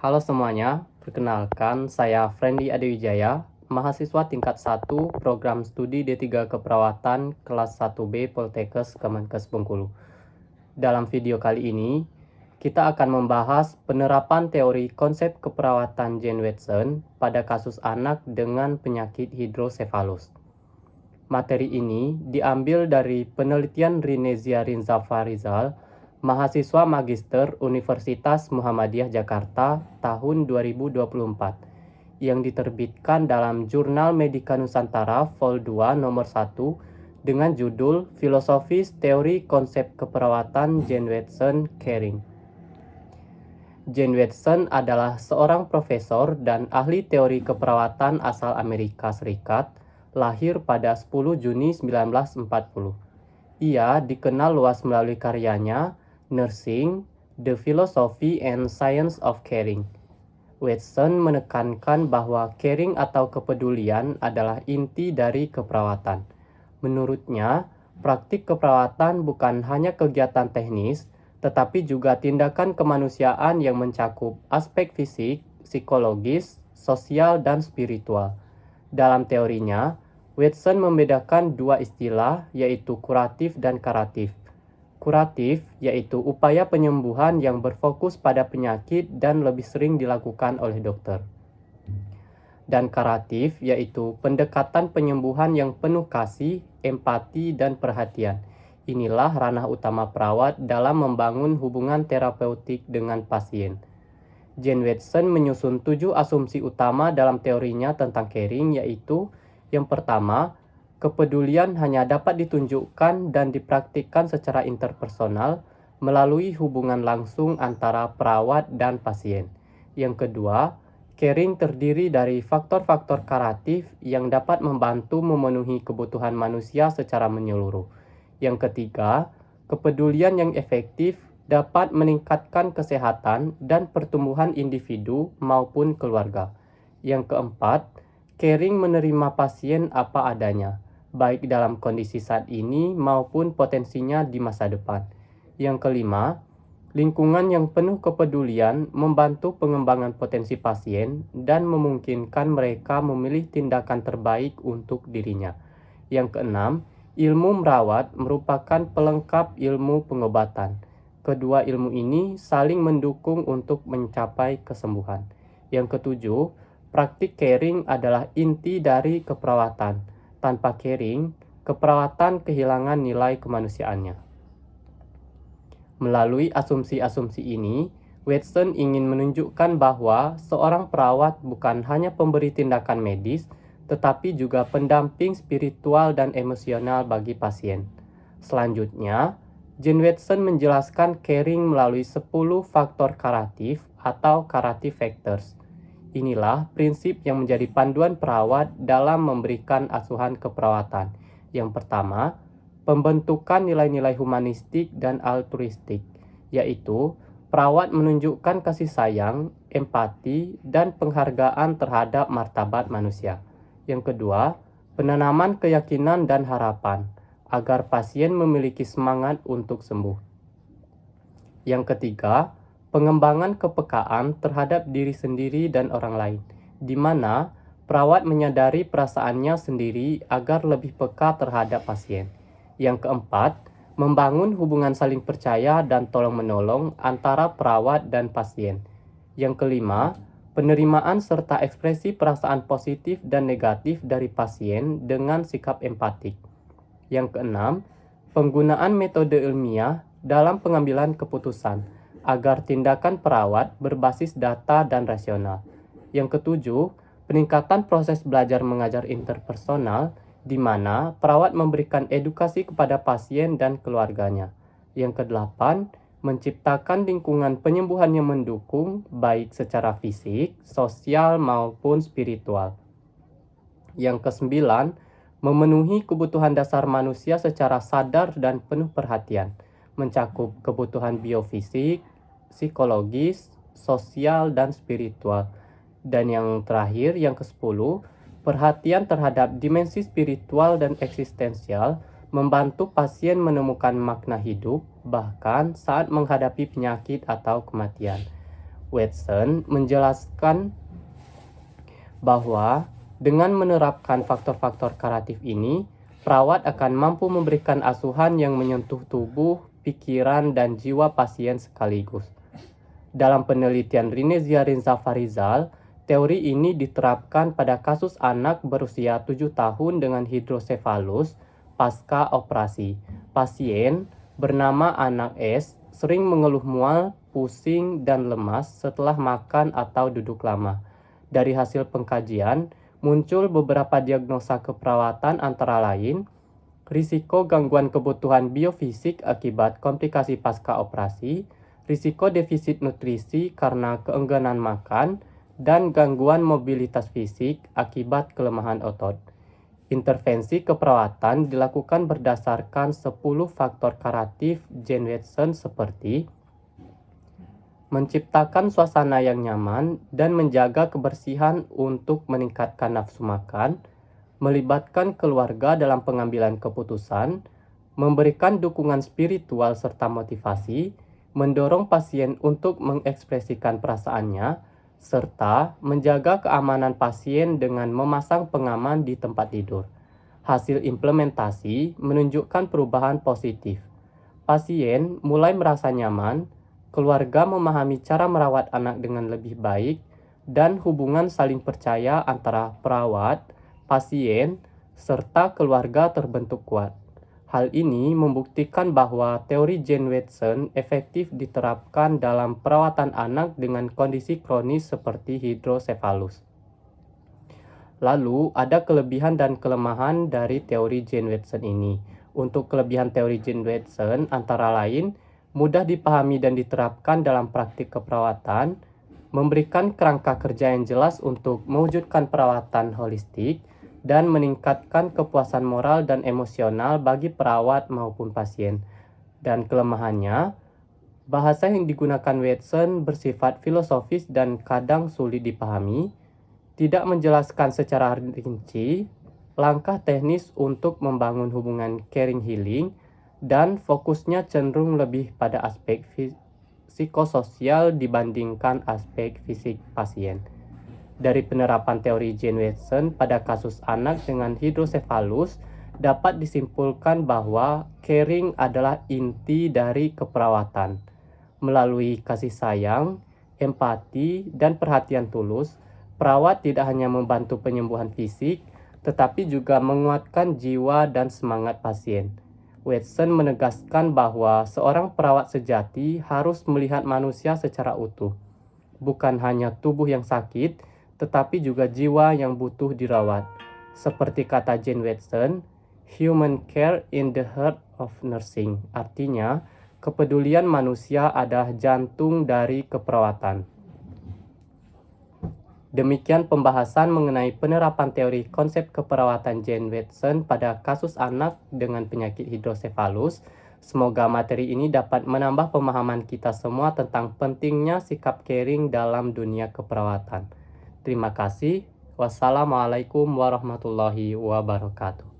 Halo semuanya, perkenalkan saya Friendly Adewijaya, mahasiswa tingkat 1 program studi D3 Keperawatan kelas 1B Poltekkes Kemenkes Bengkulu. Dalam video kali ini, kita akan membahas penerapan teori konsep keperawatan Jane Watson pada kasus anak dengan penyakit hidrosefalus. Materi ini diambil dari penelitian Rinezia Rinzava Rizal, mahasiswa magister Universitas Muhammadiyah Jakarta tahun 2024, yang diterbitkan dalam Jurnal Medika Nusantara Vol 2 nomor 1 dengan judul Filosofis Teori Konsep Keperawatan Jane Watson Caring. Jane Watson adalah seorang profesor dan ahli teori keperawatan asal Amerika Serikat, lahir pada 10 Juni 1940. Ia dikenal luas melalui karyanya Nursing, The Philosophy and Science of Caring. Watson menekankan bahwa caring atau kepedulian adalah inti dari keperawatan. Menurutnya, praktik keperawatan bukan hanya kegiatan teknis, tetapi juga tindakan kemanusiaan yang mencakup aspek fisik, psikologis, sosial, dan spiritual. Dalam teorinya, Watson membedakan dua istilah, yaitu kuratif dan kuratif. Kuratif yaitu upaya penyembuhan yang berfokus pada penyakit dan lebih sering dilakukan oleh dokter. Dan kuratif yaitu pendekatan penyembuhan yang penuh kasih, empati, dan perhatian. Inilah ranah utama perawat dalam membangun hubungan terapeutik dengan pasien. Jane Watson menyusun 7 asumsi utama dalam teorinya tentang caring, yaitu yang pertama, kepedulian hanya dapat ditunjukkan dan dipraktikkan secara interpersonal melalui hubungan langsung antara perawat dan pasien. Yang kedua, caring terdiri dari faktor-faktor kuratif yang dapat membantu memenuhi kebutuhan manusia secara menyeluruh. Yang ketiga, kepedulian yang efektif dapat meningkatkan kesehatan dan pertumbuhan individu maupun keluarga. Yang keempat, caring menerima pasien apa adanya, baik dalam kondisi saat ini maupun potensinya di masa depan. Yang kelima, lingkungan yang penuh kepedulian membantu pengembangan potensi pasien dan memungkinkan mereka memilih tindakan terbaik untuk dirinya. Yang keenam, ilmu merawat merupakan pelengkap ilmu pengobatan. Kedua ilmu ini saling mendukung untuk mencapai kesembuhan. Yang ketujuh, praktik caring adalah inti dari keperawatan. Tanpa caring, keperawatan kehilangan nilai kemanusiaannya. Melalui asumsi-asumsi ini, Watson ingin menunjukkan bahwa seorang perawat bukan hanya pemberi tindakan medis, tetapi juga pendamping spiritual dan emosional bagi pasien. Selanjutnya, Jane Watson menjelaskan caring melalui 10 faktor kuratif atau curative factors. Inilah prinsip yang menjadi panduan perawat dalam memberikan asuhan keperawatan. Yang pertama, pembentukan nilai-nilai humanistik dan altruistik, yaitu perawat menunjukkan kasih sayang, empati, dan penghargaan terhadap martabat manusia. Yang kedua, penanaman keyakinan dan harapan, agar pasien memiliki semangat untuk sembuh. Yang ketiga, pengembangan kepekaan terhadap diri sendiri dan orang lain, di mana perawat menyadari perasaannya sendiri agar lebih peka terhadap pasien. Yang keempat, membangun hubungan saling percaya dan tolong-menolong antara perawat dan pasien. Yang kelima, penerimaan serta ekspresi perasaan positif dan negatif dari pasien dengan sikap empatik. Yang keenam, penggunaan metode ilmiah dalam pengambilan keputusan agar tindakan perawat berbasis data dan rasional. Yang ketujuh, peningkatan proses belajar mengajar interpersonal di mana perawat memberikan edukasi kepada pasien dan keluarganya. Yang kedelapan, menciptakan lingkungan penyembuhan yang mendukung baik secara fisik, sosial maupun spiritual. Yang kesembilan, memenuhi kebutuhan dasar manusia secara sadar dan penuh perhatian, mencakup kebutuhan biofisik, psikologis, sosial, dan spiritual. Dan yang terakhir, yang ke-10, perhatian terhadap dimensi spiritual dan eksistensial membantu pasien menemukan makna hidup, bahkan saat menghadapi penyakit atau kematian. Watson menjelaskan bahwa dengan menerapkan faktor-faktor kuratif ini, perawat akan mampu memberikan asuhan yang menyentuh tubuh, pikiran, dan jiwa pasien sekaligus. Dalam penelitian Rinezia Rinza Farizal, teori ini diterapkan pada kasus anak berusia 7 tahun dengan hidrosefalus pasca operasi. Pasien bernama anak S sering mengeluh mual, pusing, dan lemas setelah makan atau duduk lama. Dari hasil pengkajian, muncul beberapa diagnosa keperawatan antara lain risiko gangguan kebutuhan biofisik akibat komplikasi pasca operasi, risiko defisit nutrisi karena keengganan makan, dan gangguan mobilitas fisik akibat kelemahan otot. Intervensi keperawatan dilakukan berdasarkan 10 faktor kuratif Jane Watson seperti menciptakan suasana yang nyaman dan menjaga kebersihan untuk meningkatkan nafsu makan, melibatkan keluarga dalam pengambilan keputusan, memberikan dukungan spiritual serta motivasi, mendorong pasien untuk mengekspresikan perasaannya, serta menjaga keamanan pasien dengan memasang pengaman di tempat tidur. Hasil implementasi menunjukkan perubahan positif. Pasien mulai merasa nyaman, keluarga memahami cara merawat anak dengan lebih baik, dan hubungan saling percaya antara perawat, pasien, serta keluarga terbentuk kuat. Hal ini membuktikan bahwa teori Jane Watson efektif diterapkan dalam perawatan anak dengan kondisi kronis seperti hidrosefalus. Lalu, ada kelebihan dan kelemahan dari teori Jane Watson ini. Untuk kelebihan teori Jane Watson antara lain, mudah dipahami dan diterapkan dalam praktik keperawatan, memberikan kerangka kerja yang jelas untuk mewujudkan perawatan holistik, dan meningkatkan kepuasan moral dan emosional bagi perawat maupun pasien. Dan kelemahannya, bahasa yang digunakan Watson bersifat filosofis dan kadang sulit dipahami, tidak menjelaskan secara rinci langkah teknis untuk membangun hubungan caring healing, dan fokusnya cenderung lebih pada aspek psikososial dibandingkan aspek fisik pasien. Dari penerapan teori Jane Watson pada kasus anak dengan hidrosefalus, dapat disimpulkan bahwa caring adalah inti dari keperawatan. Melalui kasih sayang, empati, dan perhatian tulus, perawat tidak hanya membantu penyembuhan fisik, tetapi juga menguatkan jiwa dan semangat pasien. Watson menegaskan bahwa seorang perawat sejati harus melihat manusia secara utuh, bukan hanya tubuh yang sakit, tetapi juga jiwa yang butuh dirawat. Seperti kata Jane Watson, human care in the heart of nursing. Artinya, kepedulian manusia adalah jantung dari keperawatan. Demikian pembahasan mengenai penerapan teori konsep keperawatan Jane Watson pada kasus anak dengan penyakit hidrosefalus. Semoga materi ini dapat menambah pemahaman kita semua tentang pentingnya sikap caring dalam dunia keperawatan. Terima kasih. Wassalamualaikum warahmatullahi wabarakatuh.